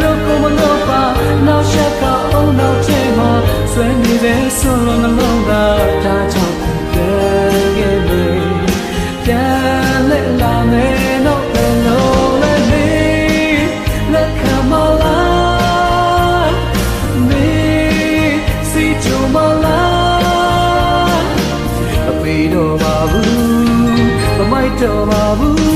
လို့ကိုမလို့ပါနောက်ရှက်ကအောင်နောက်ထဲမှာဆွဲနေတဲ့ဆွလုံးနှလုံးကဒါကြောင့်ခဲ့လေပြန်လဲလာမယ်တော့ဘယ်လိုလဲမေလက်ခံမလားမေစီချိုမလားအပေတော့ပါဘူးမမိုက်တော့ပါဘူး